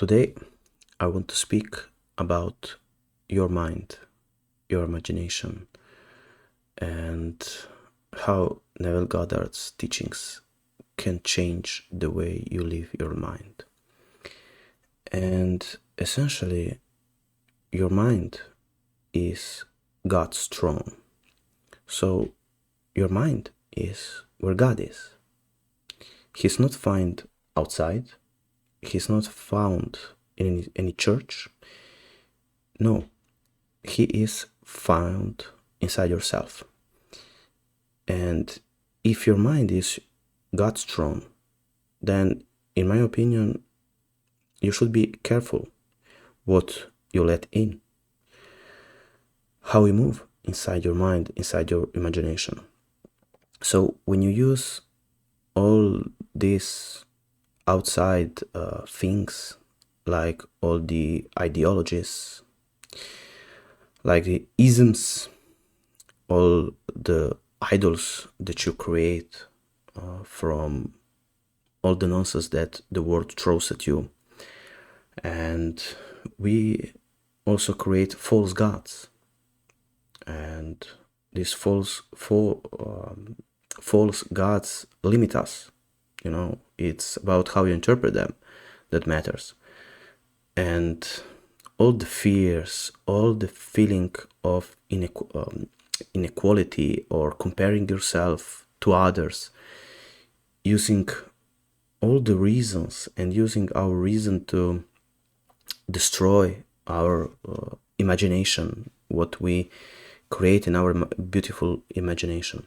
Today, I want to speak about your mind, your imagination, and how Neville Goddard's teachings can change the way you live your mind. And essentially, your mind is God's throne. So, your mind is where God is. He's not found outside. He's not found in any church. No, he is found inside yourself. And if your mind is God's throne, then, in my opinion, you should be careful what you let in, how you move inside your mind, inside your imagination. So when you use all these outside things, like all the ideologies, like the isms, all the idols that you create from all the nonsense that the world throws at you, and we also create false gods, and these false gods limit us. It's about how you interpret them that matters. And all the fears, all the feeling of inequality or comparing yourself to others, using all the reasons and using our reason to destroy our imagination, what we create in our beautiful imagination.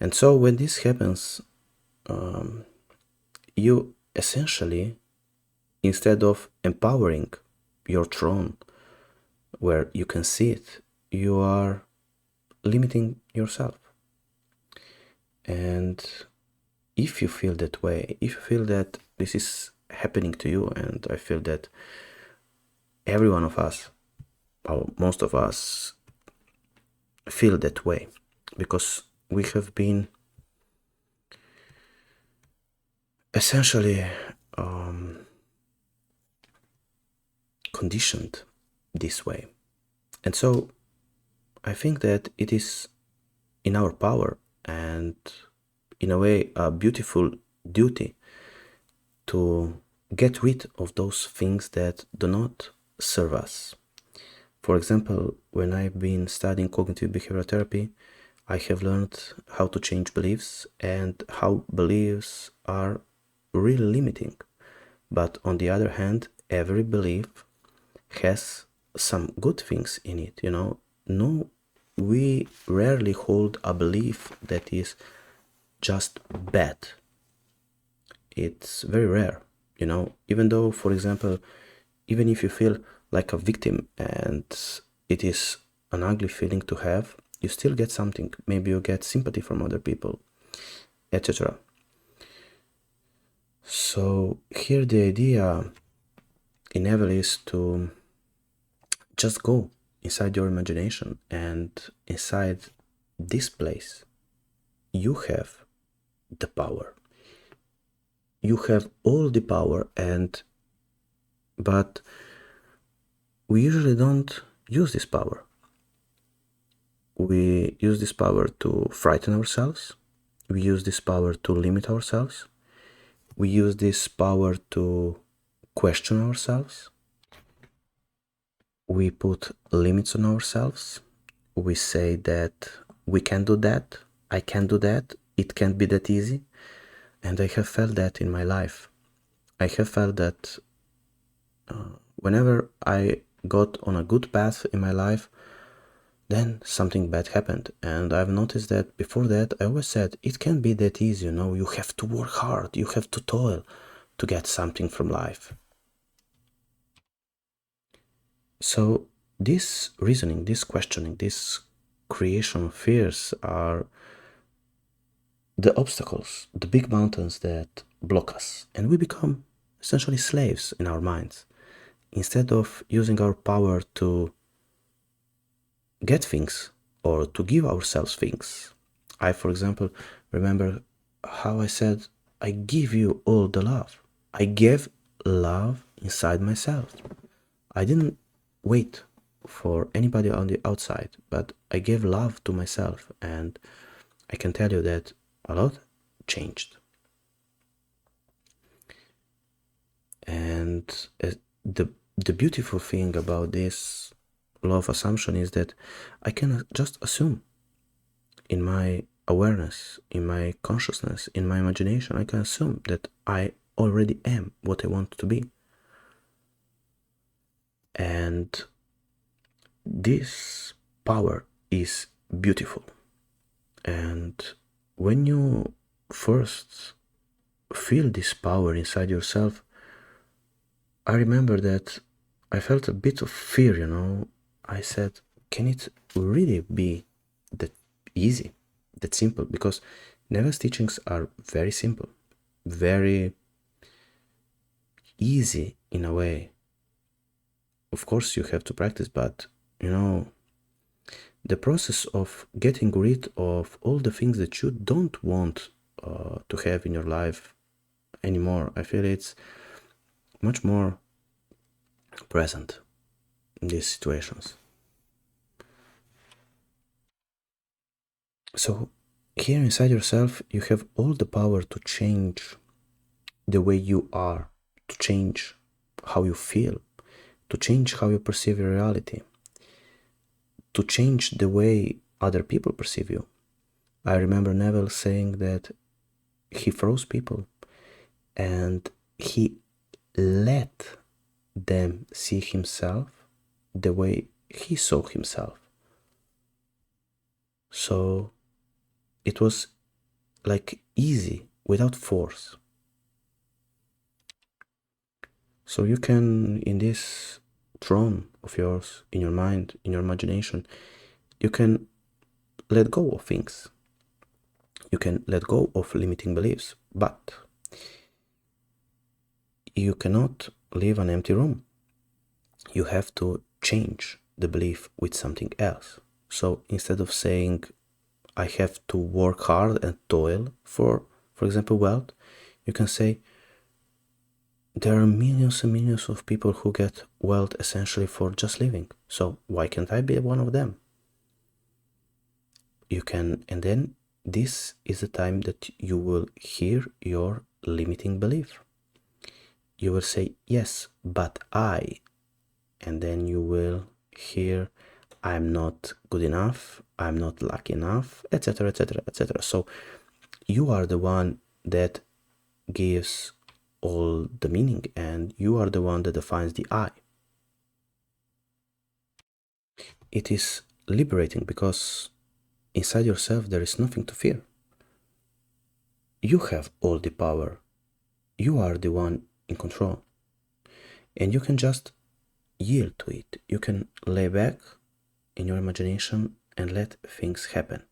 And so when this happens, you essentially, instead of empowering your throne where you can sit, you are limiting yourself. And if you feel that way, if you feel that this is happening to you, and I feel that every one of us, or most of us, feel that way, because we have been essentially conditioned this way. And so I think that it is in our power, and in a way a beautiful duty, to get rid of those things that do not serve us. For example, when I've been studying cognitive behavioral therapy, I have learned how to change beliefs, and how beliefs are really limiting. But on the other hand, every belief has some good things in it. No, we rarely hold a belief that is just bad. It's very rare. Even though, for example, even if you feel like a victim and it is an ugly feeling to have, you still get something. Maybe you get sympathy from other people, etc. So here the idea in Neville is to just go inside your imagination, and inside this place you have the power. You have all the power, but we usually don't use this power. We use this power to frighten ourselves. We use this power to limit ourselves. We use this power to question ourselves. We put limits on ourselves. We say that we can do that, I can do that, it can't be that easy. And I have felt that in my life. I have felt that whenever I got on a good path in my life, then something bad happened. And I've noticed that before that, I always said, it can't be that easy, you have to work hard, you have to toil to get something from life. So this reasoning, this questioning, this creation of fears are the obstacles, the big mountains that block us, and we become essentially slaves in our minds. Instead of using our power to get things or to give ourselves things. I, for example, remember how I said, I give you all the love. I gave love inside myself. I didn't wait for anybody on the outside, but I gave love to myself, and I can tell you that a lot changed. And the beautiful thing about this law of assumption is that I can just assume in my awareness, in my consciousness, in my imagination, I can assume that I already am what I want to be. And this power is beautiful. And when you first feel this power inside yourself, I remember that I felt a bit of fear, I said, can it really be that easy, that simple? Because Neville's teachings are very simple, very easy in a way. Of course, you have to practice, but the process of getting rid of all the things that you don't want to have in your life anymore, I feel it's much more present in these situations. So here inside yourself, you have all the power to change the way you are, to change how you feel, to change how you perceive your reality, to change the way other people perceive you. I remember Neville saying that he froze people and he let them see himself the way he saw himself. So it was like easy, without force. So you can, in this throne of yours, in your mind, in your imagination, you can let go of things. You can let go of limiting beliefs, but you cannot leave an empty room. You have to change the belief with something else. So instead of saying, I have to work hard and toil for example, wealth, you can say, there are millions and millions of people who get wealth essentially for just living. So why can't I be one of them? You can, and then this is the time that you will hear your limiting belief. You will say, yes, but I, and then you will hear, I'm not good enough, I'm not lucky enough, etc., etc., etc. So you are the one that gives all the meaning, and you are the one that defines the I. It is liberating because inside yourself there is nothing to fear. You have all the power. You are the one in control. And you can just yield to it. You can lay back in your imagination and let things happen.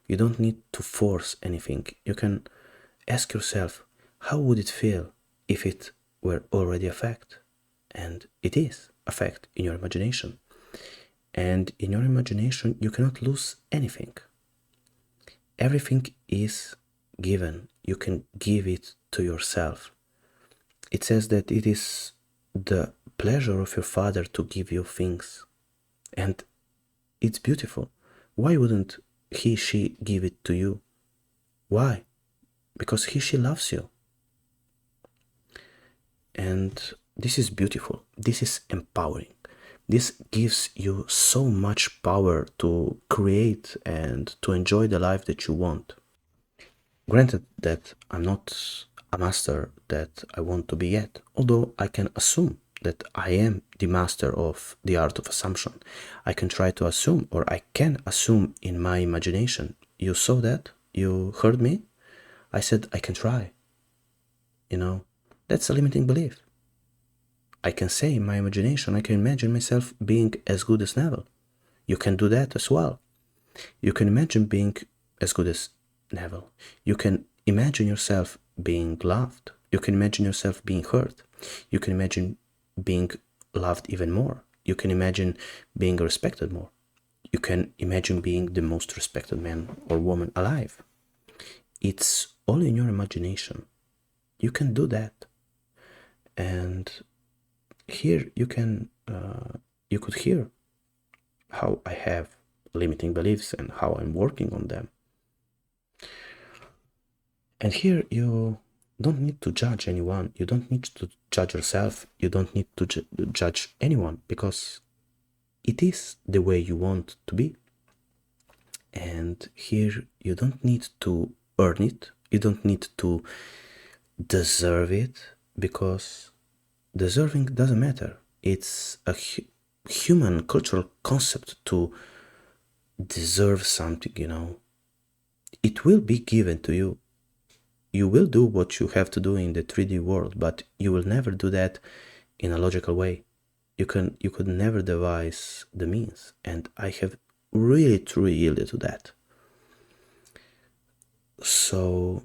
You don't need to force anything. You can ask yourself, how would it feel if it were already a fact? And it is a fact in your imagination. And in your imagination, you cannot lose anything. Everything is given. You can give it to yourself. It says that it is the pleasure of your Father to give you things. And it's beautiful. Why wouldn't he, she give it to you? Why? Because he, she loves you. And this is beautiful. This is empowering. This gives you so much power to create and to enjoy the life that you want. Granted that I'm not a master that I want to be yet, although I can assume that I am the master of the art of assumption. I can try to assume, or I can assume in my imagination. You saw that? You heard me? I said I can try. That's a limiting belief. I can say in my imagination, I can imagine myself being as good as Neville. You can do that as well. You can imagine being as good as Neville. You can imagine yourself being loved. You can imagine yourself being hurt. You can imagine being loved even more. You can imagine being respected more. You can imagine being the most respected man or woman alive. It's all in your imagination. You can do that. And here you could hear how I have limiting beliefs and how I'm working on them. And here you don't need to judge anyone. You don't need to judge yourself. You don't need to judge anyone, because it is the way you want to be. And here you don't need to earn it. You don't need to deserve it, because deserving doesn't matter. It's a human cultural concept to deserve something, It will be given to you. You will do what you have to do in the 3D world, but you will never do that in a logical way. You could never devise the means, and I have really truly yielded to that. So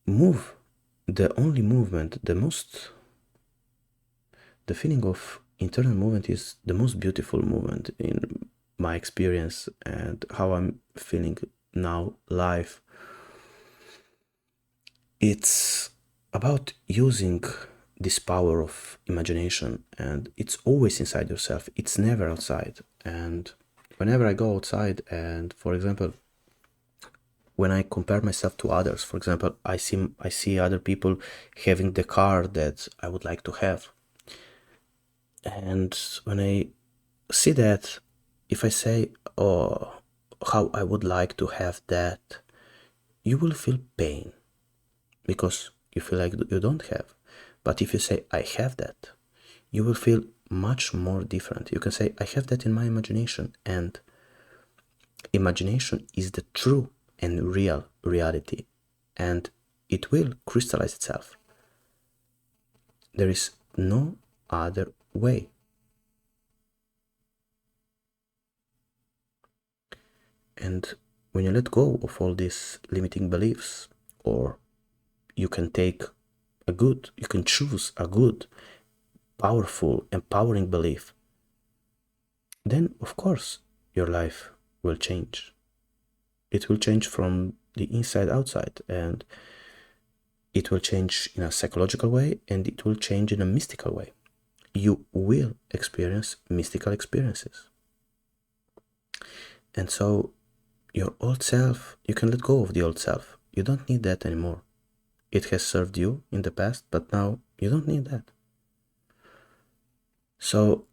move. The only movement, the feeling of internal movement is the most beautiful movement in my experience, and how I'm feeling now live. It's about using this power of imagination, and it's always inside yourself. It's never outside. And whenever I go outside, and for example, when I compare myself to others, for example, I see other people having the car that I would like to have. And when I see that, if I say, oh, how I would like to have that, you will feel pain, because you feel like you don't have. But if you say, I have that, you will feel much more different. You can say, I have that in my imagination, and imagination is the true and real reality, and it will crystallize itself. There is no other way. And when you let go of all these limiting beliefs, or you can choose a good, powerful, empowering belief, then of course your life will change. It will change from the inside outside, and it will change in a psychological way, and it will change in a mystical way. You will experience mystical experiences. And so your old self, you can let go of the old self. You don't need that anymore. It has served you in the past, but now you don't need that. So,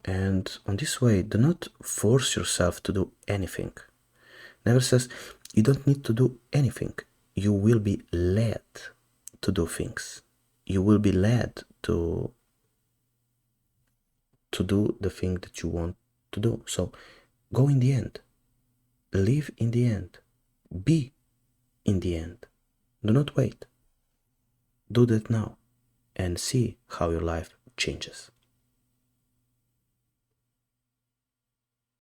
and on this way, do not force yourself to do anything. Neville says you don't need to do anything. You will be led to do things. You will be led to do the thing that you want to do. So go in the end. Live in the end. Be in the end. Do not wait. Do that now, and see how your life changes.